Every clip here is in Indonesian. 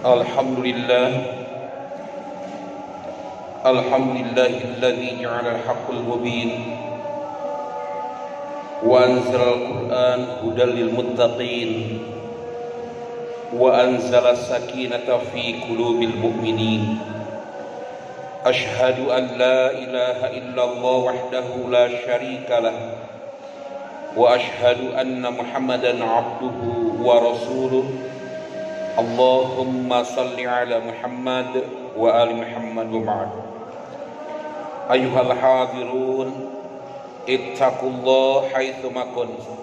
Alhamdulillah, alhamdulillahilladzi ja'ala al-haqqal mubin wa anzala al-Qur'an hudan lil muttaqin wa anzala as-sakinata fi qulubil mu'minin. Ashhadu an la ilaha illallah wahdahu la syarika lah wa ashhadu anna Muhammadan abduhu wa rasuluh. Allahumma salli ala Muhammad wa ali Muhammad wa ba'd. Ayyuhal hadirun, ittaqullaha haitsu ma kuntum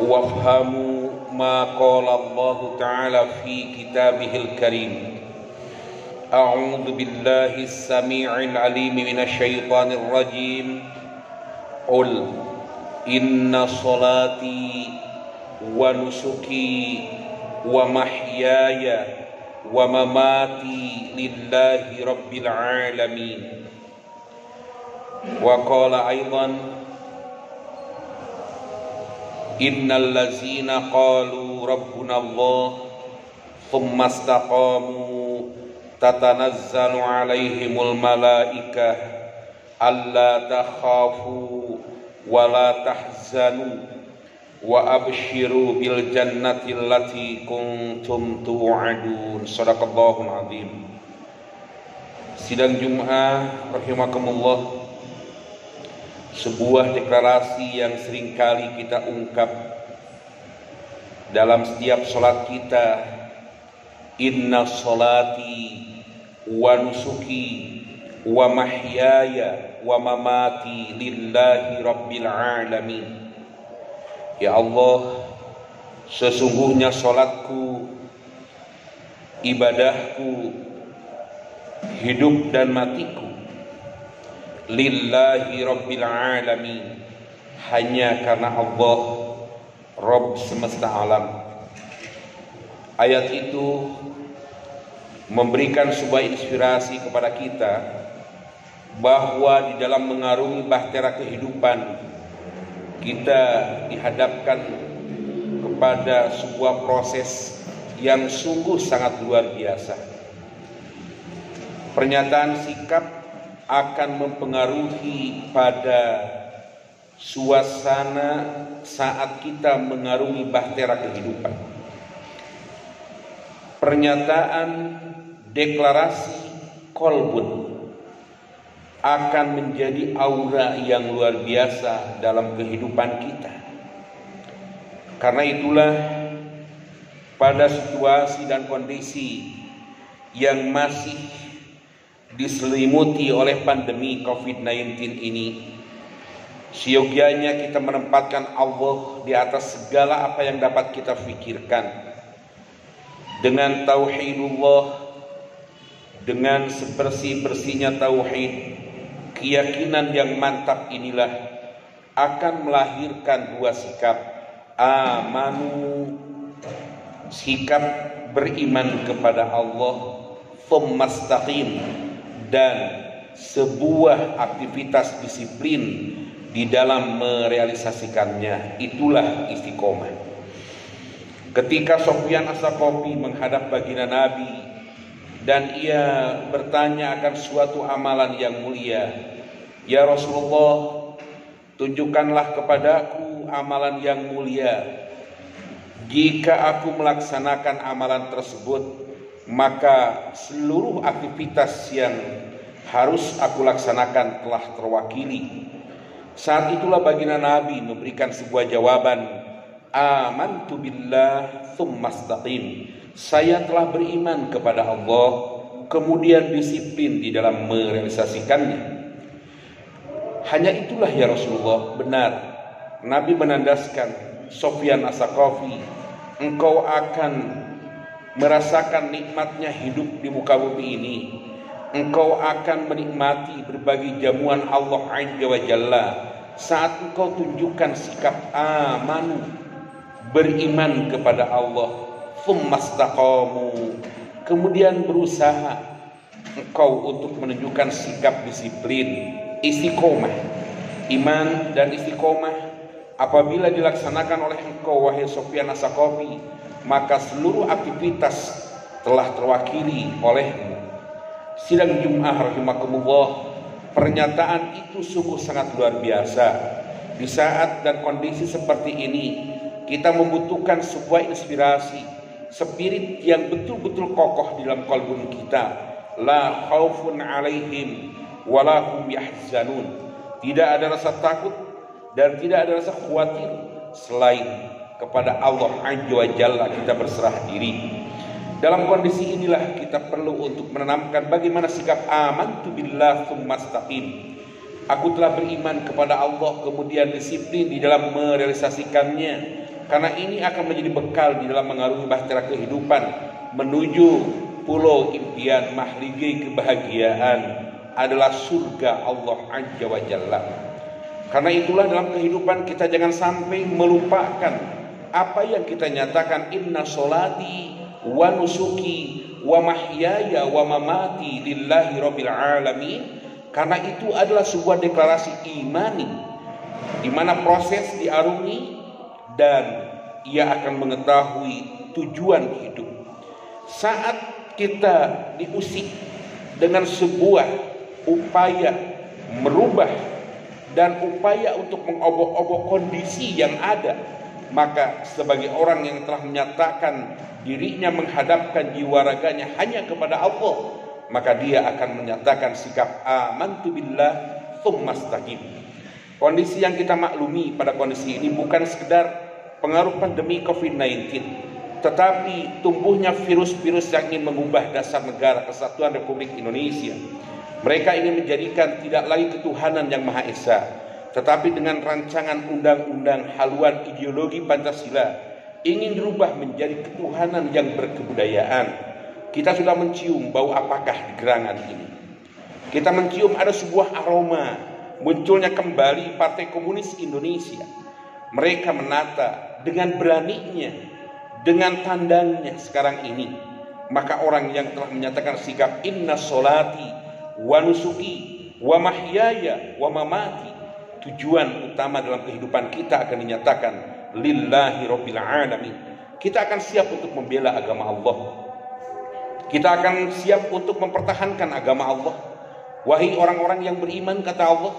wafhamu ma qala Allah ta'ala fi kitabihil karim. A'udzu billahi as-sami'il 'alim minasy syaithanir rajim. Qul inna salati wa nusuki wa mahyaya wa mamati lillahi rabbil alamin. Wa qala aidan innal ladzina qalu rabbuna Allah thumma istaqamu tatanazzalu alaihimul malaikah alla takhafu wa la tahzanu wa abshiru bil jannati allati kuntum tu'adun. Shadaqallahul azim. Sidang Jum'ah rahimakumullah, sebuah deklarasi yang seringkali kita ungkap dalam setiap sholat kita. Inna sholati wa nusuki wa mahyaya wa mamati lillahi rabbil alamin. Ya Allah, sesungguhnya sholatku, ibadahku, hidup dan matiku lillahi rabbil alamin, hanya karena Allah, Rabb semesta alam. Ayat itu memberikan sebuah inspirasi kepada kita bahwa di dalam mengarungi bahtera kehidupan kita dihadapkan kepada sebuah proses yang sungguh sangat luar biasa. Pernyataan sikap akan mempengaruhi pada suasana saat kita mengarungi bahtera kehidupan. Pernyataan deklarasi kolbun akan menjadi aura yang luar biasa dalam kehidupan kita. Karena itulah pada situasi dan kondisi yang masih diselimuti oleh pandemi COVID-19 ini, seyogyanya kita menempatkan Allah di atas segala apa yang dapat kita pikirkan. Dengan tauhidullah, dengan sebersih-bersihnya tauhid, keyakinan yang mantap inilah akan melahirkan dua sikap. Amanu, sikap beriman kepada Allah, tsumastaqim, dan sebuah aktivitas disiplin di dalam merealisasikannya. Itulah istiqomah. Ketika Sufyan As-Saqafi menghadap baginda Nabi dan ia bertanya akan suatu amalan yang mulia, "Ya Rasulullah, tunjukkanlah kepadaku amalan yang mulia. Jika aku melaksanakan amalan tersebut, maka seluruh aktivitas yang harus aku laksanakan telah terwakili." Saat itulah baginda Nabi memberikan sebuah jawaban, "Amantu billah tsumastaqim." Saya telah beriman kepada Allah, kemudian disiplin di dalam merealisasikannya. Hanya itulah ya Rasulullah, benar. Nabi menandaskan, Sufyan As-Saqafi, engkau akan merasakan nikmatnya hidup di muka bumi ini. Engkau akan menikmati berbagai jamuan Allah Azza wa Jalla saat engkau tunjukkan sikap amanu, beriman kepada Allah, tsumastaqamu, kemudian berusaha engkau untuk menunjukkan sikap disiplin, istiqomah. Iman dan istiqomah apabila dilaksanakan oleh engkau wahai Sufyan As-Saqafi, maka seluruh aktivitas telah terwakili olehmu. Sidang Jum'ah rahimakumullah, pernyataan itu sungguh sangat luar biasa. Di saat dan kondisi seperti ini, kita membutuhkan sebuah inspirasi, spirit yang betul-betul kokoh di dalam qalbun kita. La khaufun alaihim walahum yahzanun. Tidak ada rasa takut dan tidak ada rasa khawatir selain kepada Allah Azza wa Jalla kita berserah diri. Dalam kondisi inilah kita perlu untuk menanamkan bagaimana sikap amantu billah tsumma istaqim. Aku telah beriman kepada Allah, kemudian disiplin di dalam merealisasikannya, karena ini akan menjadi bekal di dalam mengarungi bahtera kehidupan menuju pulau impian mahligai kebahagiaan adalah surga Allah Azza wa Jalla. Karena itulah dalam kehidupan kita jangan sampai melupakan apa yang kita nyatakan, inna sholati wa nusuki wa mahyaya wa mamati lillahi rabbil alamin. Karena itu adalah sebuah deklarasi imani di mana proses diarungi dan ia akan mengetahui tujuan hidup. Saat kita diusik dengan sebuah upaya merubah dan upaya untuk mengobok-obok kondisi yang ada, maka sebagai orang yang telah menyatakan dirinya menghadapkan jiwa raganya hanya kepada Allah, maka dia akan menyatakan sikap amantu billah tsumma istaqim. Kondisi yang kita maklumi pada kondisi ini bukan sekedar pengaruh pandemi COVID-19, tetapi tumbuhnya virus-virus yang ingin mengubah dasar negara kesatuan Republik Indonesia. Mereka ingin menjadikan tidak lagi ketuhanan yang Maha Esa, tetapi dengan rancangan undang-undang haluan ideologi Pancasila ingin dirubah menjadi ketuhanan yang berkebudayaan. Kita sudah mencium bau apakah di gerangan ini. Kita mencium ada sebuah aroma munculnya kembali Partai Komunis Indonesia. Mereka menata dengan beraninya, dengan tandangnya sekarang ini. Maka orang yang telah menyatakan sikap inna sholati wa nusuki wa mahyaya wa mamati, tujuan utama dalam kehidupan kita akan dinyatakan lillahi rabbil alamin. Kita akan siap untuk membela agama Allah. Kita akan siap untuk mempertahankan agama Allah. Wahai orang-orang yang beriman, kata Allah,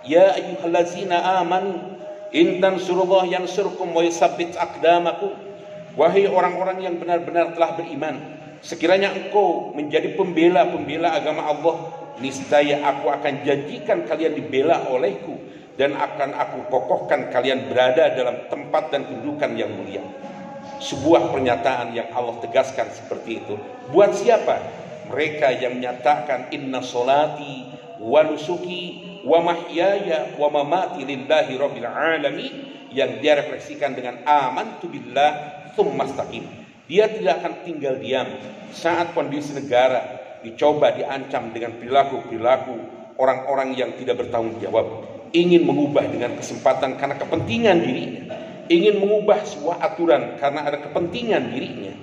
ya ayyuhallazina amanu in tansurullaha yansurkum wa yusabbit aqdamakum. Wahai orang-orang yang benar-benar telah beriman, sekiranya engkau menjadi pembela-pembela agama Allah, niscaya aku akan janjikan kalian dibela olehku dan akan aku kokohkan kalian berada dalam tempat dan kedudukan yang mulia. Sebuah pernyataan yang Allah tegaskan seperti itu. Buat siapa? Mereka yang menyatakan inna sholati wa nusuki wa mahyaya wa mamati lillahi rabbil alamin, yang dia refleksikan dengan amantu billah tsumma istaqim. Dia tidak akan tinggal diam saat kondisi negara dicoba diancam dengan perilaku-perilaku orang-orang yang tidak bertanggung jawab, ingin mengubah dengan kesempatan karena kepentingan dirinya, ingin mengubah sebuah aturan karena ada kepentingan dirinya.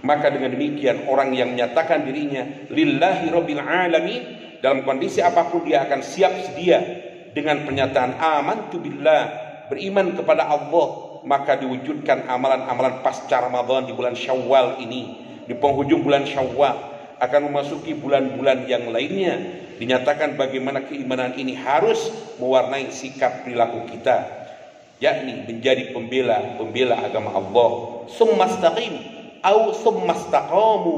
Maka dengan demikian orang yang menyatakan dirinya lillahi rabbil alamin, dalam kondisi apapun dia akan siap sedia dengan pernyataan amantu billah, beriman kepada Allah. Maka diwujudkan amalan-amalan pasca Ramadan di bulan Syawal ini. Di penghujung bulan Syawal akan memasuki bulan-bulan yang lainnya, dinyatakan bagaimana keimanan ini harus mewarnai sikap perilaku kita, yakni menjadi pembela agama Allah. Tsumma istaqim au tsumma istaqamu,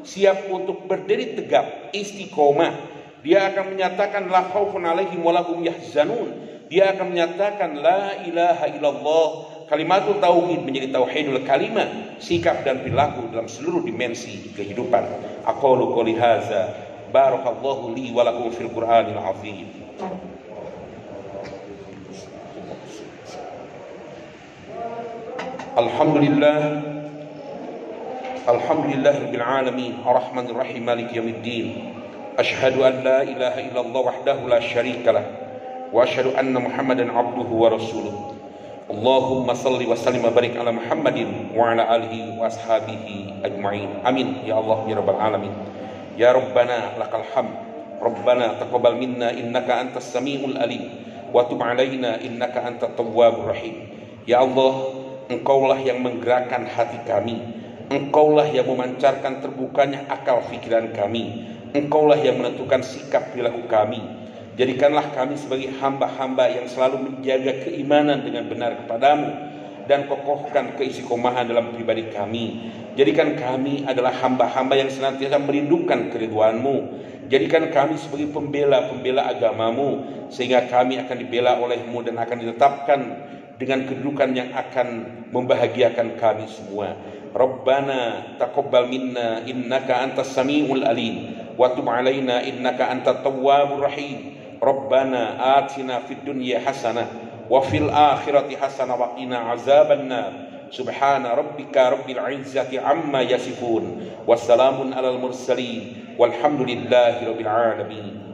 siap untuk berdiri tegap, istiqomah. Dia akan menyatakan la khaufun alaihim wa lahum yahzanun. Dia akan menyatakan la ilaha illallah, kalimatul tauhid menjadi tauhidul kalimah, sikap dan perilaku dalam seluruh dimensi kehidupan. Aqulu qouli hadza, barakallahu li wa lakum fil Qur'anil azim. Alhamdulillah, alhamdulillahirabbil alamin, arrahmanir rahim, maliki yaumiddin. Asyhadu an la ilaha illallah wahdahu la syarikalah wa asyhadu anna Muhammadan abduhu wa rasuluh. Allahumma salli wa sallim wa barik ala Muhammadin wa ala alihi wa ashabihi ajma'in. Amin ya Allah ya rabbal alamin. Ya Rabbana lakal hamd. Rabbana taqabbal minna innaka antas samiul alim wa tub alaina innaka antat tawwabur rahim. Ya Allah, Engkaulah yang menggerakkan hati kami Engkaulah yang memancarkan terbukanya akal fikiran kami. Engkaulah yang menentukan sikap perilaku kami. Jadikanlah kami sebagai hamba-hamba yang selalu menjaga keimanan dengan benar kepadamu, dan kokohkan keistiqomahan dalam pribadi kami. Jadikan kami adalah hamba-hamba yang senantiasa merindukan keridhaan-Mu. Jadikan kami sebagai pembela-pembela agamamu, sehingga kami akan dibela oleh-Mu dan akan ditetapkan dengan kedudukan yang akan membahagiakan kami semua. Rabbana taqabbal minna innaka antas samiul alim wa tub alaina innaka antat tawwabur rahim. Rabbana atina fid dunya hasanah wa fil akhirati hasanah wa qina azabannar. Subhana rabbika rabbil izzati amma yasifun. Wassalamun alal mursalin walhamdulillahi rabbil alamin.